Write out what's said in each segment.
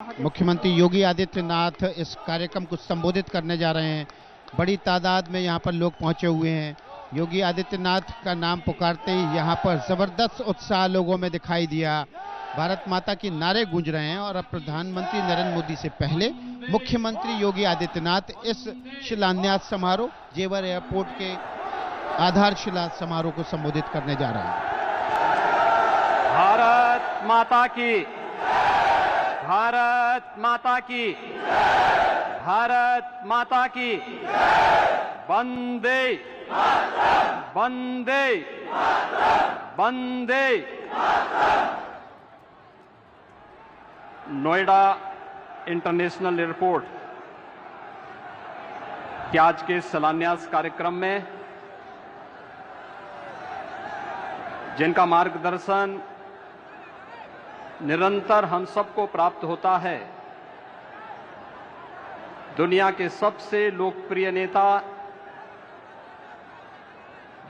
मुख्यमंत्री योगी आदित्यनाथ इस कार्यक्रम को संबोधित करने जा रहे हैं। बड़ी तादाद में यहाँ पर लोग पहुंचे हुए हैं। योगी आदित्यनाथ का नाम पुकारते ही यहाँ पर जबरदस्त उत्साह लोगों में दिखाई दिया। भारत माता की नारे गूंज रहे हैं और अब प्रधानमंत्री नरेंद्र मोदी से पहले मुख्यमंत्री योगी आदित्यनाथ इस शिलान्यास समारोह जेवर एयरपोर्ट के आधारशिला समारोह को संबोधित करने जा रहे हैं। भारत माता की, भारत माता की, भारत माता की, वंदे वंदे वंदे। नोएडा इंटरनेशनल एयरपोर्ट के आज के शिलान्यास कार्यक्रम में जिनका मार्गदर्शन निरंतर हम सबको प्राप्त होता है, दुनिया के सबसे लोकप्रिय नेता,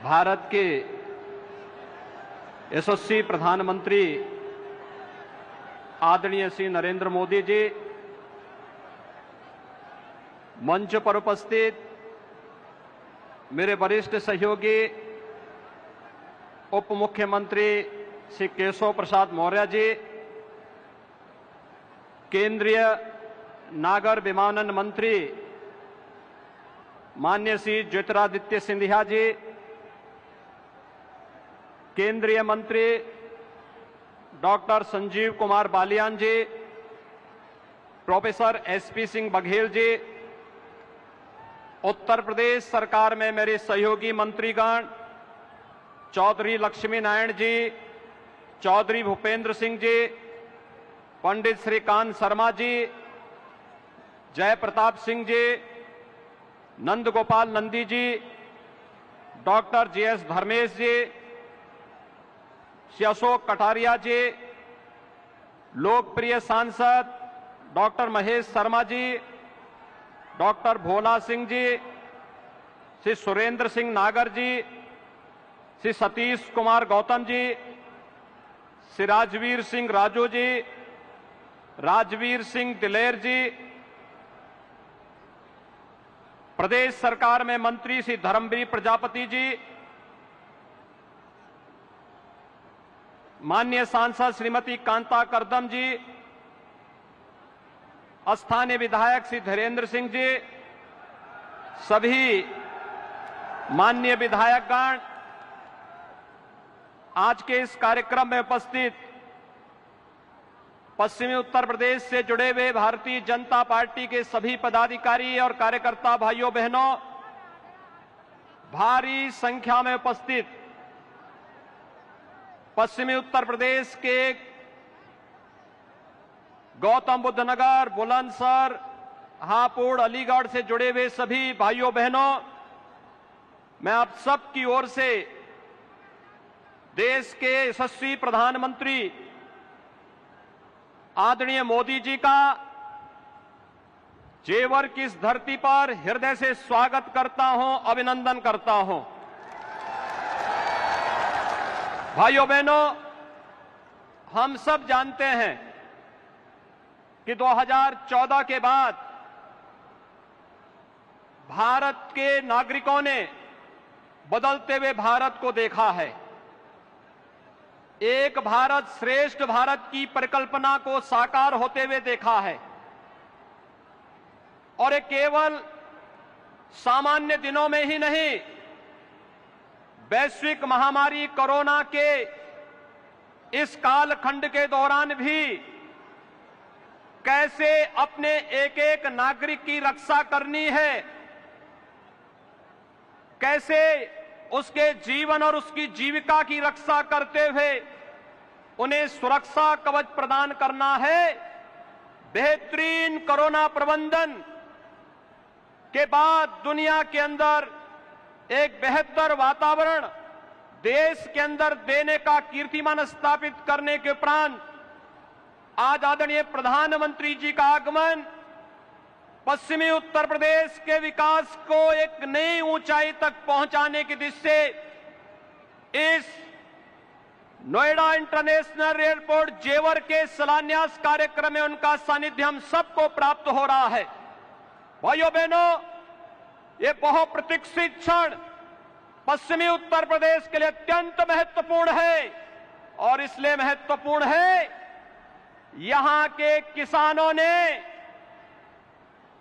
भारत के यशस्वी प्रधानमंत्री आदरणीय श्री नरेंद्र मोदी जी, मंच पर उपस्थित मेरे वरिष्ठ सहयोगी उप मुख्यमंत्री श्री केशव प्रसाद मौर्य जी, केंद्रीय नागर विमानन मंत्री माननीय श्री ज्योतिरादित्य सिंधिया जी, केंद्रीय मंत्री डॉक्टर संजीव कुमार बालियान जी, प्रोफेसर एसपी सिंह बघेल जी, उत्तर प्रदेश सरकार में मेरे सहयोगी मंत्रीगण चौधरी लक्ष्मी नारायण जी, चौधरी भूपेंद्र सिंह जी, पंडित श्रीकांत शर्मा जी, जय प्रताप सिंह जी, नंद गोपाल नंदी जी, डॉक्टर जीएस धर्मेश जी, श्री अशोक कटारिया जी, लोकप्रिय सांसद डॉक्टर महेश शर्मा जी, डॉक्टर भोला सिंह जी, श्री सुरेंद्र सिंह नागर जी, श्री सतीश कुमार गौतम जी, श्री राजवीर सिंह राजू जी, राजवीर सिंह दिलेर जी, प्रदेश सरकार में मंत्री श्री धर्मवीर प्रजापति जी, माननीय सांसद श्रीमती कांता करदम जी, स्थानीय विधायक श्री धीरेन्द्र सिंह जी, सभी माननीय विधायकगण, आज के इस कार्यक्रम में उपस्थित पश्चिमी उत्तर प्रदेश से जुड़े हुए भारतीय जनता पार्टी के सभी पदाधिकारी और कार्यकर्ता भाइयों बहनों, भारी संख्या में उपस्थित पश्चिमी उत्तर प्रदेश के गौतम बुद्ध नगर, बुलंदशहर, हापुड़, अलीगढ़ से जुड़े हुए सभी भाइयों बहनों, मैं आप सब की ओर से देश के यशस्वी प्रधानमंत्री आदरणीय मोदी जी का जेवर की इस धरती पर हृदय से स्वागत करता हूं, अभिनंदन करता हूं। भाइयों बहनों, हम सब जानते हैं कि 2014 के बाद भारत के नागरिकों ने बदलते हुए भारत को देखा है। एक भारत श्रेष्ठ भारत की परिकल्पना को साकार होते हुए देखा है और ये केवल सामान्य दिनों में ही नहीं, वैश्विक महामारी कोरोना के इस कालखंड के दौरान भी कैसे अपने एक एक नागरिक की रक्षा करनी है, कैसे उसके जीवन और उसकी जीविका की रक्षा करते हुए उन्हें सुरक्षा कवच प्रदान करना है। बेहतरीन कोरोना प्रबंधन के बाद दुनिया के अंदर एक बेहतर वातावरण देश के अंदर देने का कीर्तिमान स्थापित करने के उपरांत आज आदरणीय प्रधानमंत्री जी का आगमन पश्चिमी उत्तर प्रदेश के विकास को एक नई ऊंचाई तक पहुंचाने की दिशा से इस नोएडा इंटरनेशनल एयरपोर्ट जेवर के शिलान्यास कार्यक्रम में उनका सानिध्य हम सबको प्राप्त हो रहा है। भाइयों बहनों, ये बहुप्रतीक्षित क्षण पश्चिमी उत्तर प्रदेश के लिए अत्यंत महत्वपूर्ण है और इसलिए महत्वपूर्ण है, यहां के किसानों ने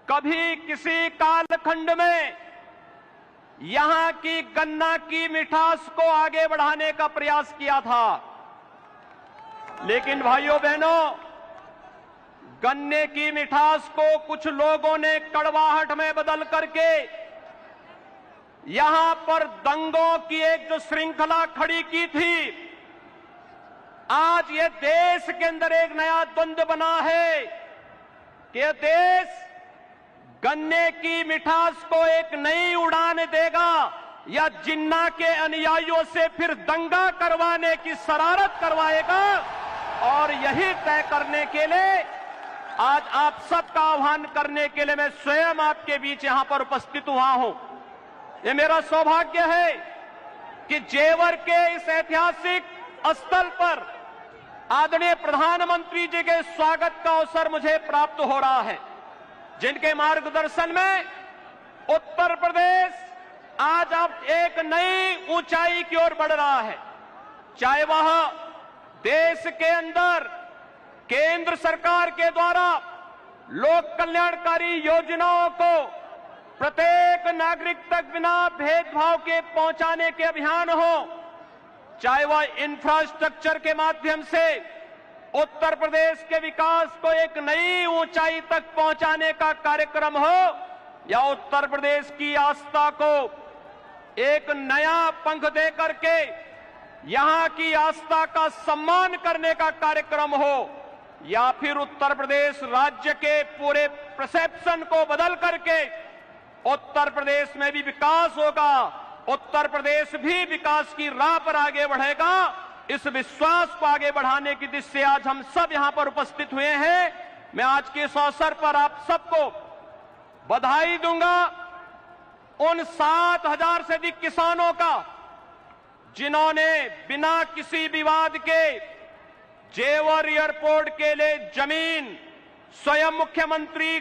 कभी किसी कालखंड में यहां की गन्ना की मिठास को आगे बढ़ाने का प्रयास किया था, लेकिन भाइयों बहनों, गन्ने की मिठास को कुछ लोगों ने कड़वाहट में बदल करके यहां पर दंगों की एक जो श्रृंखला खड़ी की थी, आज ये देश के अंदर एक नया द्वंद्व बना है कि यह देश गन्ने की मिठास को एक नई उड़ान देगा या जिन्ना के अनुयायियों से फिर दंगा करवाने की शरारत करवाएगा। और यही तय करने के लिए आज आप सबका आह्वान करने के लिए मैं स्वयं आपके बीच यहां पर उपस्थित हुआ हूं। ये मेरा सौभाग्य है कि जेवर के इस ऐतिहासिक स्थल पर आदरणीय प्रधानमंत्री जी के स्वागत का अवसर मुझे प्राप्त हो रहा है, जिनके मार्गदर्शन में उत्तर प्रदेश आज अब एक नई ऊंचाई की ओर बढ़ रहा है। चाहे वह देश के अंदर केंद्र सरकार के द्वारा लोक कल्याणकारी योजनाओं को प्रत्येक नागरिक तक बिना भेदभाव के पहुंचाने के अभियान हो, चाहे वह इंफ्रास्ट्रक्चर के माध्यम से उत्तर प्रदेश के विकास को एक नई ऊंचाई तक पहुंचाने का कार्यक्रम हो, या उत्तर प्रदेश की आस्था को एक नया पंख दे करके यहां की आस्था का सम्मान करने का कार्यक्रम हो, या फिर उत्तर प्रदेश राज्य के पूरे परसेप्शन को बदल करके उत्तर प्रदेश में भी विकास होगा, उत्तर प्रदेश भी विकास की राह पर आगे बढ़ेगा, इस विश्वास को आगे बढ़ाने की दिशा से आज हम सब यहां पर उपस्थित हुए हैं। मैं आज के इस अवसर पर आप सबको बधाई दूंगा उन 7,000 से अधिक किसानों का, जिन्होंने बिना किसी विवाद के जेवर एयरपोर्ट के लिए जमीन स्वयं मुख्यमंत्री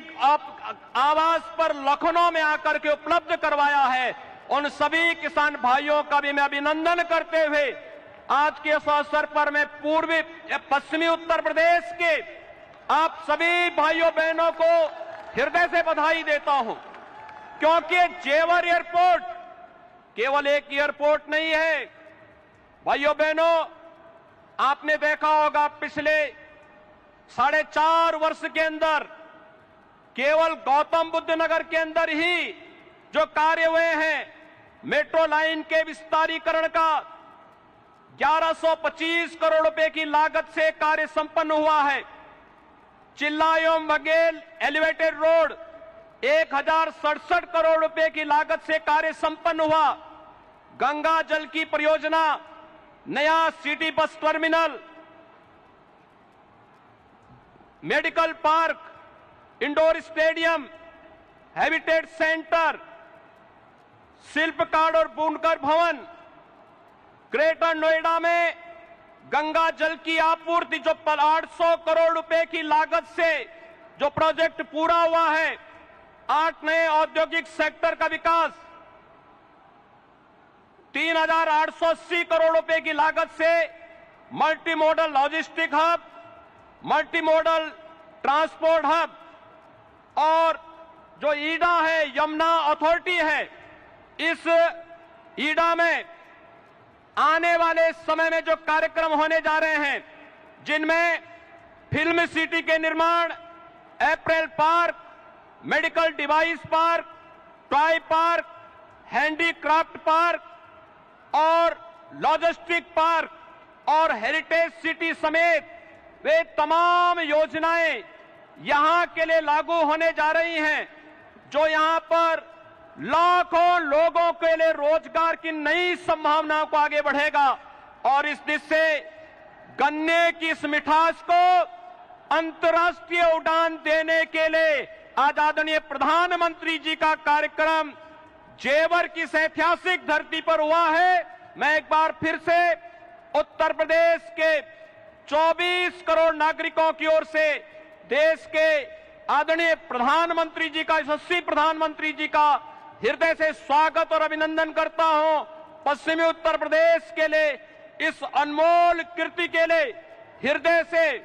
आवास पर लखनऊ में आकर के उपलब्ध करवाया है। उन सभी किसान भाइयों का भी मैं अभिनंदन करते हुए आज के इस अवसर पर मैं पूर्वी पश्चिमी उत्तर प्रदेश के आप सभी भाइयों बहनों को हृदय से बधाई देता हूं, क्योंकि जेवर एयरपोर्ट केवल एक एयरपोर्ट नहीं है। भाइयों बहनों, आपने देखा होगा पिछले 4.5 वर्ष के अंदर केवल गौतम बुद्ध नगर के अंदर ही जो कार्य हुए हैं, मेट्रो लाइन के विस्तारीकरण का 1125 करोड़ रुपए की लागत से कार्य संपन्न हुआ है। चिल्ला एवं बघेल एलिवेटेड रोड 1067 करोड़ रुपए की लागत से कार्य संपन्न हुआ। गंगा जल की परियोजना, नया city bus terminal, medical park, indoor stadium, habitat centre, शिल्पकार और बुनकर भवन, ग्रेटर नोएडा में गंगा जल की आपूर्ति जो 800 करोड़ रुपए की लागत से जो प्रोजेक्ट पूरा हुआ है, 8 नए औद्योगिक सेक्टर का विकास, 3,880 करोड़ रुपए की लागत से multi modal logistic hub, multi modal transport hub, और जो ईडा है, यमुना अथॉरिटी है, इस ईडा में आने वाले समय में जो कार्यक्रम होने जा रहे हैं, जिनमें फिल्म सिटी के निर्माण, apparel park, medical device park, toy park, handicraft park और लॉजिस्टिक पार्क और हेरिटेज सिटी समेत वे तमाम योजनाएं यहां के लिए लागू होने जा रही हैं, जो यहां पर लाखों लोगों के लिए रोजगार की नई संभावनाओं को आगे बढ़ेगा। और इस दिशा से गन्ने की इस मिठास को अंतर्राष्ट्रीय उड़ान देने के लिए आज आदरणीय प्रधानमंत्री जी का कार्यक्रम जेवर की इस ऐतिहासिक धरती पर हुआ है। मैं एक बार फिर से उत्तर प्रदेश के 24 करोड़ नागरिकों की ओर से देश के आदरणीय प्रधानमंत्री जी का, यशस्वी प्रधानमंत्री जी का हृदय से स्वागत और अभिनंदन करता हूं। पश्चिमी उत्तर प्रदेश के लिए इस अनमोल कृति के लिए हृदय से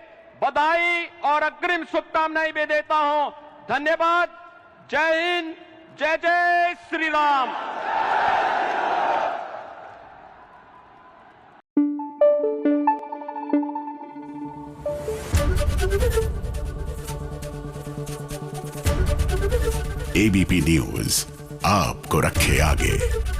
बधाई और अग्रिम शुभकामनाएं भी देता हूं। धन्यवाद। जय हिंद, जय जय श्री राम। एबीपी न्यूज आपको रखे आगे।